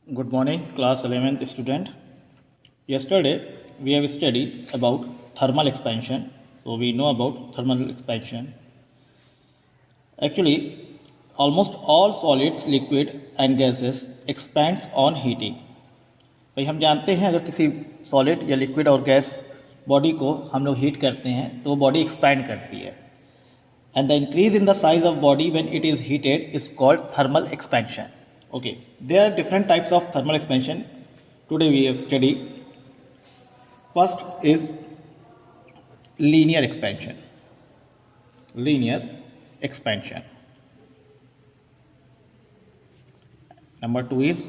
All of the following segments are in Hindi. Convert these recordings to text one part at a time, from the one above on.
Good morning, class 11th student. Yesterday we have studied about thermal expansion. So we know about thermal expansion. Actually, almost all solids, liquid and gases expands on heating. भाई हम जानते हैं अगर किसी सॉलिड या लिक्विड और गैस बॉडी को हम लोग हीट करते हैं तो वो बॉडी एक्सपैंड करती है. And the increase in the size of body when it is heated is called thermal expansion. Okay, there are different types of thermal expansion. Today we have studied. First is linear expansion. Linear expansion. Number two is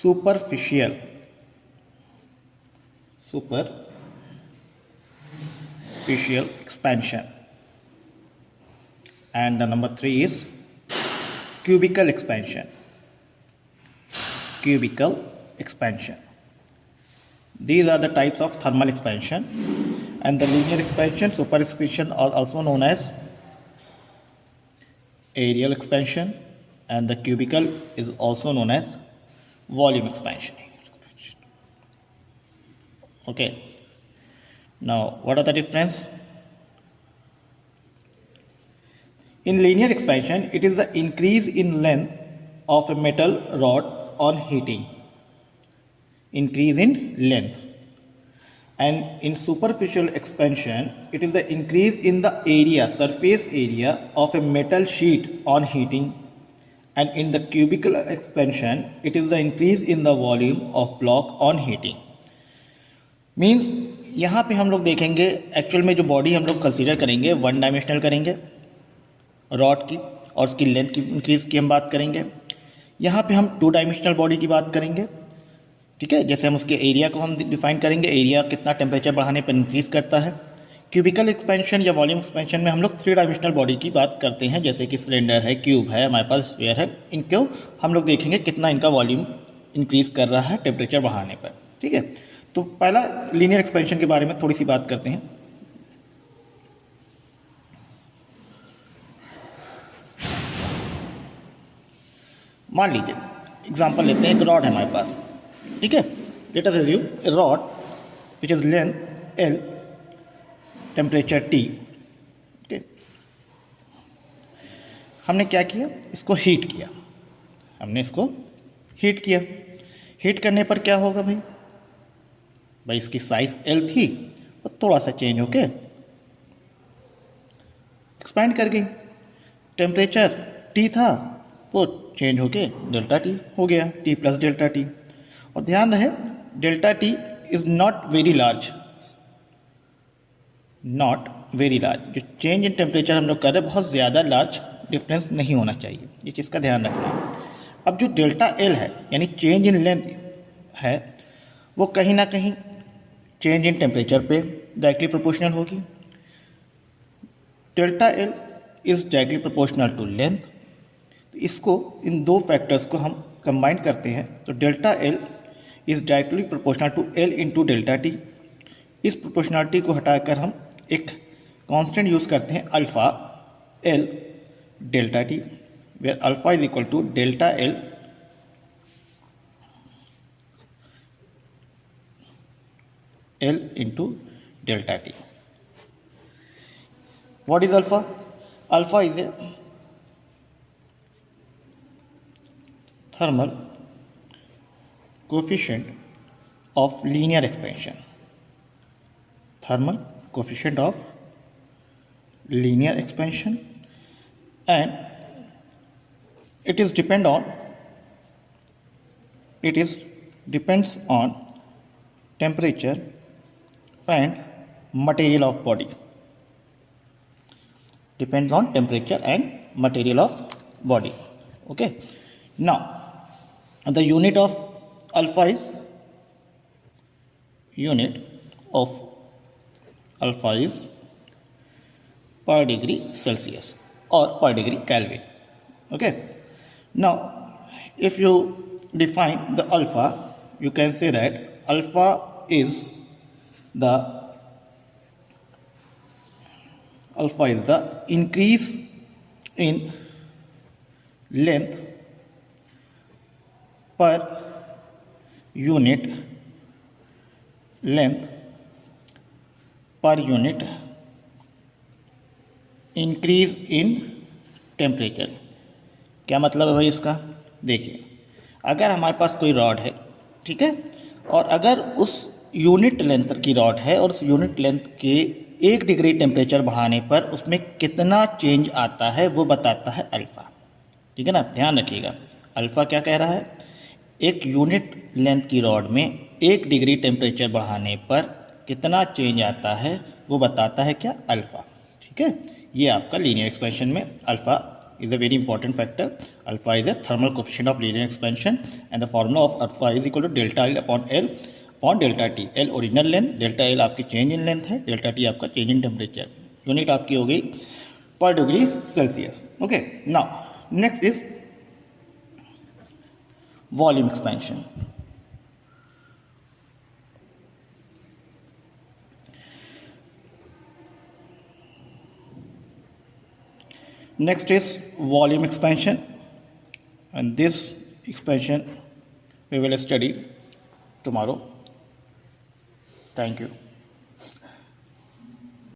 superficial. Superficial expansion. And the number three is cubical expansion. Cubical expansion. These are the types of thermal expansion. And the linear expansion, superficial, are also known as areal expansion, and the cubical is also known as volume expansion. Okay. Now, what are the difference? In linear expansion, it is the increase in length of a metal rod on heating. Increase in length. And in superficial expansion, it is the increase in the area, surface area of a metal sheet on heating. And in the cubical expansion, it is the increase in the volume of block on heating. Means यहाँ पे हम लोग देखेंगे एक्चुअल में जो बॉडी हम लोग कंसीडर करेंगे वन डायमेंशनल करेंगे रॉड की, और उसकी लेंथ की इंक्रीज की हम बात करेंगे. यहाँ पे हम टू डायमेंशनल बॉडी की बात करेंगे. ठीक है, जैसे हम उसके एरिया को हम डिफाइन करेंगे, एरिया कितना टेम्परेचर बढ़ाने पर इंक्रीज करता है. क्यूबिकल एक्सपेंशन या वॉल्यूम एक्सपेंशन में हम लोग थ्री डायमेंशनल बॉडी की बात करते हैं, जैसे कि सिलेंडर है, क्यूब है, हमारे पास स्फीयर है. इनको हम लोग देखेंगे कितना इनका वॉल्यूम इंक्रीज कर रहा है टेम्परेचर बढ़ाने पर. ठीक है, तो पहला लीनियर एक्सपेंशन के बारे में थोड़ी सी बात करते हैं. मान लीजिए एग्जांपल लेते हैं, एक रॉड है हमारे पास. ठीक है, let us assume A rod which is length L, temperature T. Okay, हमने क्या किया, इसको हीट किया. हीट करने पर क्या होगा भाई इसकी साइज L थी और थोड़ा सा चेंज होके एक्सपैंड कर गई. टेम्परेचर T था वो चेंज होके डेल्टा T हो गया, T प्लस डेल्टा T. और ध्यान रहे delta T is not very large. जो चेंज इन टेम्परेचर हम लोग कर रहे हैं बहुत ज़्यादा लार्ज डिफरेंस नहीं होना चाहिए, ये चीज़ का ध्यान रखना है. अब जो डेल्टा L है यानी चेंज इन लेंथ है वो कहीं ना कहीं चेंज इन टेम्परेचर पे डायरेक्टली प्रोपोर्शनल होगी. Delta L is directly proportional to length. तो इसको इन दो फैक्टर्स को हम कंबाइन करते हैं तो delta L is directly proportional to L into delta T. इस प्रोपोर्शनलिटी को हटाकर हम एक कांस्टेंट यूज करते हैं alpha L delta T, where alpha is equal to delta L into delta T. What is alpha? Alpha is a thermal coefficient of linear expansion. And it depends on temperature and material of body. Okay, now the unit of alpha is per degree Celsius or per degree Kelvin. Okay, now if you define the alpha, you can say that alpha is the increase in length per unit length per unit increase in temperature. क्या मतलब है भाई इसका? देखिए, अगर हमारे पास कोई रॉड है, ठीक है, और अगर उस यूनिट लेंथ की रॉड है और उस यूनिट लेंथ के 1 डिग्री टेम्परेचर बढ़ाने पर उसमें कितना चेंज आता है वो बताता है अल्फ़ा। ठीक है ना, ध्यान रखिएगा, अल्फ़ा क्या कह रहा है? एक यूनिट लेंथ की रॉड में 1 डिग्री टेम्परेचर बढ़ाने पर कितना चेंज आता है वो बताता है क्या? अल्फ़ा। ठीक है, ये आपका लीनियर एक्सपेंशन में alpha is a very important factor. Alpha is a thermal coefficient of linear expansion and the formula of alpha is equal to delta L upon L upon delta T. L original length, delta L आपकी चेंज इन लेंथ है, डेल्टा T आपका चेंज इन टेम्परेचर। यूनिट आपकी हो गई पर degree Celsius. Okay, now next is volume expansion. Next is volume expansion, and this expansion we will study tomorrow. Thank you.